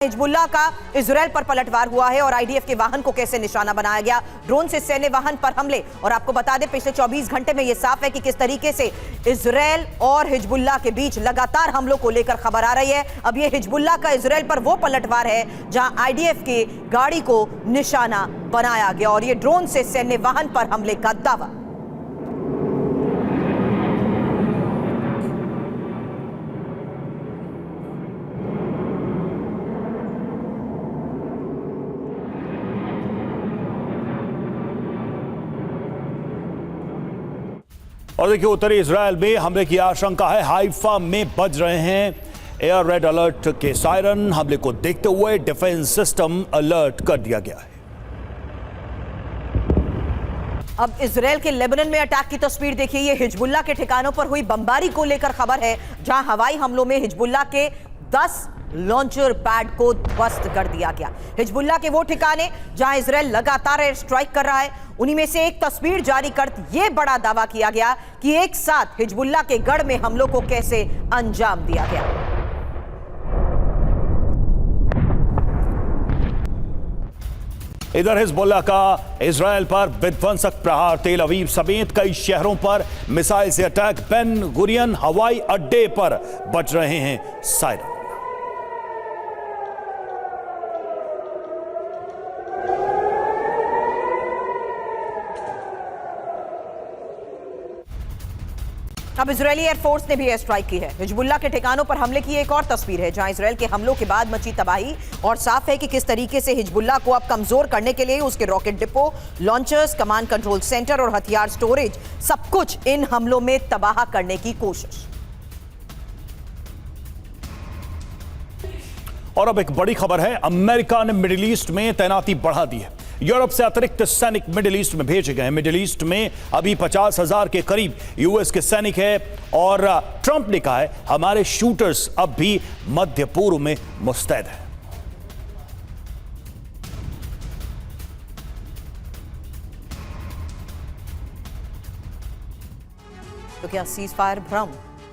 Hezbollah का Israel पर पलटवार हुआ है और आईडीएफ के वाहन को कैसे निशाना बनाया गया, ड्रोन से सैन्य वाहन पर हमले। और आपको बता दें पिछले 24 घंटे में यह साफ है कि किस तरीके से इजराइल और हिजबुल्लाह के बीच लगातार हमलों को लेकर खबर आ रही है। अब यह हिजबुल्लाह का इजराइल पर वो पलटवार है जहां आईडीएफ की गाड़ी को निशाना बनाया गया और यह ड्रोन से सैन्य वाहन पर हमले का दावा। और देखिए उत्तरी इजराइल में हमले की आशंका है। हाइफा में बज रहे हैं एयर रेड अलर्ट के सायरन। हमले को देखते हुए डिफेंस सिस्टम अलर्ट कर दिया गया है। अब इजराइल के लेबनान में अटैक की तस्वीर देखिए। ये हिजबुल्लाह के ठिकानों पर हुई बमबारी को लेकर खबर है, जहां हवाई हमलों में हिजबुल्लाह के 10 लॉन्चर पैड को ध्वस्त कर दिया गया। हिजबुल्लाह के वो ठिकाने जहां इजराइल लगातार एयर स्ट्राइक कर रहा है, उन्हीं में से एक तस्वीर जारी कर यह बड़ा दावा किया गया कि एक साथ हिजबुल्लाह के गढ़ में हमलों को कैसे अंजाम दिया गया। इधर हिजबुल्लाह का इजराइल पर विध्वंसक प्रहार। तेल अवीव समेत कई शहरों पर मिसाइल से अटैक। बेन गुरियन हवाई अड्डे पर बज रहे हैं सायरन। अब इजरायली एयरफोर्स ने भी एयर स्ट्राइक की है। हिजबुल्लाह के ठिकानों पर हमले की एक और तस्वीर है, जहां इजराइल के हमलों के बाद मची तबाही और साफ है कि किस तरीके से हिजबुल्लाह को अब कमजोर करने के लिए उसके rocket depot, launchers, command control centre और हथियार स्टोरेज, सब कुछ इन हमलों में तबाह करने की कोशिश। और अब एक बड़ी खबर है, अमेरिका ने मिडिल ईस्ट में तैनाती बढ़ा दी है। यूरोप से अतिरिक्त सैनिक मिडिल ईस्ट में भेजे गए हैं। मिडिल ईस्ट में अभी 50,000 के करीब यूएस के सैनिक हैं और ट्रंप ने कहा है हमारे शूटर्स अब भी मध्य पूर्व में मुस्तैद हैं। तो क्या सीज फायर भ्रम?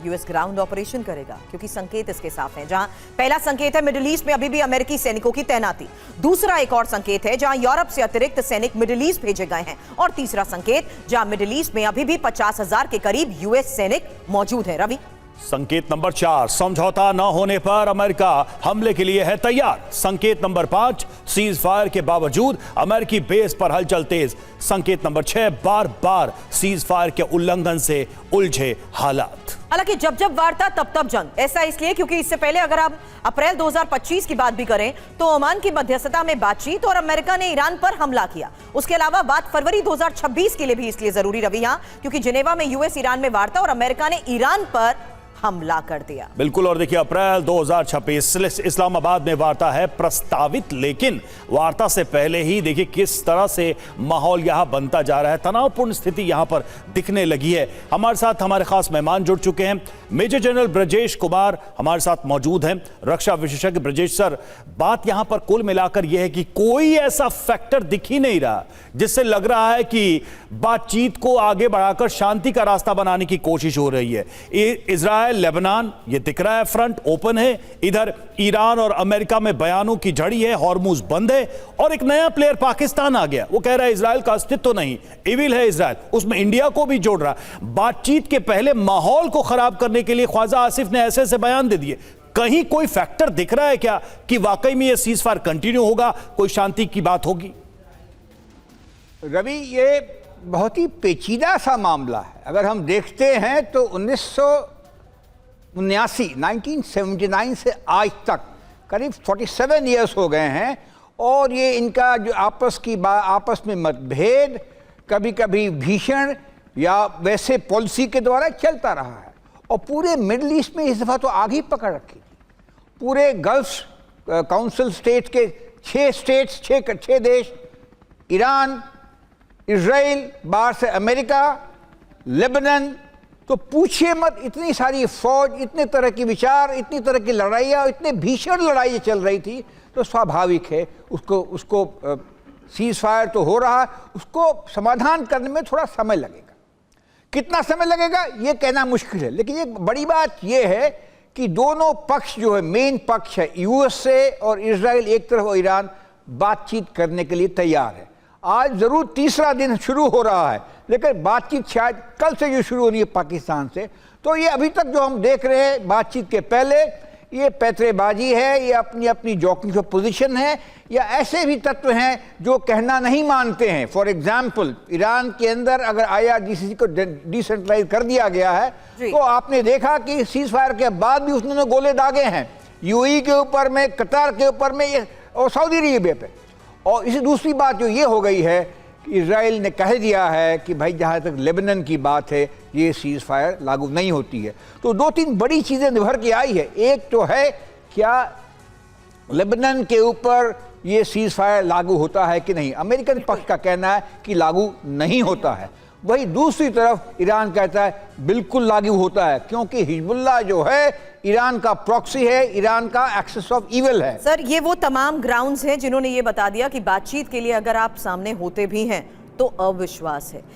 यूएस ग्राउंड ऑपरेशन करेगा, क्योंकि संकेत इसके साफ हैं। जहां पहला संकेत है मिडिल ईस्ट में अभी भी अमेरिकी सैनिकों की तैनाती, दूसरा एक और संकेत है जहां यूरोप से अतिरिक्त सैनिक मिडिल ईस्ट भेजे गए हैं, और तीसरा संकेत जहां मिडिल ईस्ट में अभी भी 50,000 के करीब यूएस सैनिक मौजूद हैं। रवि, संकेत नंबर 4, समझौता न होने पर अमेरिका हमले के लिए है तैयार। संकेत नंबर 5, सीज फायर के बावजूद अमेरिकी बेस पर हलचल तेज। संकेत नंबर 6, बार बार सीज फायर के उल्लंघन से उलझे हालात। हालांकि जब जब वार्ता तब तब जंग। ऐसा इसलिए क्योंकि इससे पहले अगर हम अप्रैल 2025 की बात भी करें तो ओमान की मध्यस्थता में बातचीत और अमेरिका ने ईरान पर हमला किया। उसके अलावा बात फरवरी 2026 के लिए भी इसलिए जरूरी रही, यहां क्योंकि जिनेवा में यूएस ईरान में वार्ता और अमेरिका ने ईरान पर हमला कर दिया। बिल्कुल। और देखिए अप्रैल 2026 इस्लामाबाद में वार्ता है प्रस्तावित, लेकिन वार्ता से पहले ही देखिए किस तरह से माहौल यहां बनता जा रहा है। तनावपूर्ण स्थिति यहां पर दिखने लगी है। हमारे साथ हमारे खास मेहमान जुड़ चुके हैं। मेजर जनरल ब्रजेश कुमार हमारे साथ मौजूद हैं, रक्षा विशेषज्ञ। ब्रजेश सर, बात यहां पर कुल मिलाकर यह है कि कोई ऐसा फैक्टर दिख ही नहीं रहा जिससे लग रहा है कि बातचीत को आगे बढ़ाकर शांति का रास्ता बनाने की कोशिश हो रही है। इजराइल, लेबनान, ये दिख रहा है फ्रंट ओपन है। इधर ईरान और अमेरिका में बयानों की झड़ी है, हॉर्मुज बंद है। और एक नया प्लेयर पाकिस्तान आ गया, वो कह रहा है इजराइल का अस्तित्व तो नहीं, इविल है इजराइल, उसमें इंडिया को भी जोड़ रहा। बातचीत के पहले माहौल को खराब करने के लिए ख्वाजा आसिफ ने ऐसे ऐसे बयान दे दिए। कहीं कोई फैक्टर दिख रहा है क्या कि वाकई में यह सीज फायर कंटिन्यू होगा, कोई शांति की बात होगी? रवि, ये बहुत ही पेचीदा सा मामला है। अगर हम देखते हैं तो 1979 से आज तक करीब 47 ईयर्स हो गए हैं, और ये इनका जो आपस में मतभेद कभी कभी भीषण या वैसे पॉलिसी के द्वारा चलता रहा है। और पूरे मिडिल ईस्ट में इस दफ़ा तो आग ही पकड़ रखी थी। पूरे गल्फ काउंसिल स्टेट के 6 देश, ईरान, इजराइल, बाहर से अमेरिका, लेबनान, तो पूछिए मत, इतनी सारी फौज, इतने तरह की विचार, इतनी तरह की लड़ाइयाँ, इतने भीषण लड़ाइयाँ चल रही थी। तो स्वाभाविक है उसको सीज फायर तो हो रहा है, उसको समाधान करने में थोड़ा समय लगेगा। कितना समय लगेगा ये कहना मुश्किल है, लेकिन एक बड़ी बात ये है कि दोनों पक्ष जो है, मेन पक्ष है यूएसए और इजराइल एक तरफ और ईरान, बातचीत करने के लिए तैयार है। आज जरूर तीसरा दिन शुरू हो रहा है, लेकिन बातचीत शायद कल से जो शुरू होनी है पाकिस्तान से। तो ये अभी तक जो हम देख रहे हैं बातचीत के पहले, ये पैतरेबाजी है, ये अपनी अपनी जॉकिंग पोजीशन है, या ऐसे भी तत्व हैं जो कहना नहीं मानते हैं। फॉर एग्जाम्पल, ईरान के अंदर अगर IRGC को डिसेंट्रलाइज कर दिया गया है तो आपने देखा कि सीज फायर के बाद भी उसने गोले दागे हैं UAE के ऊपर में, कतर के ऊपर में और सऊदी अरेबिया पे। और इसी दूसरी बात जो ये हो गई है कि इजराइल ने कह दिया है कि भाई जहाँ तक लेबनान की बात है ये सीज फायर लागू नहीं होती है। तो दो तीन बड़ी चीज़ें निभर के आई है। एक तो है क्या लेबनान के ऊपर ये सीज फायर लागू होता है कि नहीं। अमेरिकन पक्ष का कहना है कि लागू नहीं होता है, वही दूसरी तरफ ईरान कहता है बिल्कुल लागू होता है, क्योंकि हिजबुल्लाह जो है ईरान का प्रॉक्सी है, ईरान का एक्सेस ऑफ इविल है। सर, ये वो तमाम ग्राउंड्स हैं जिन्होंने ये बता दिया कि बातचीत के लिए अगर आप सामने होते भी हैं तो अविश्वास है।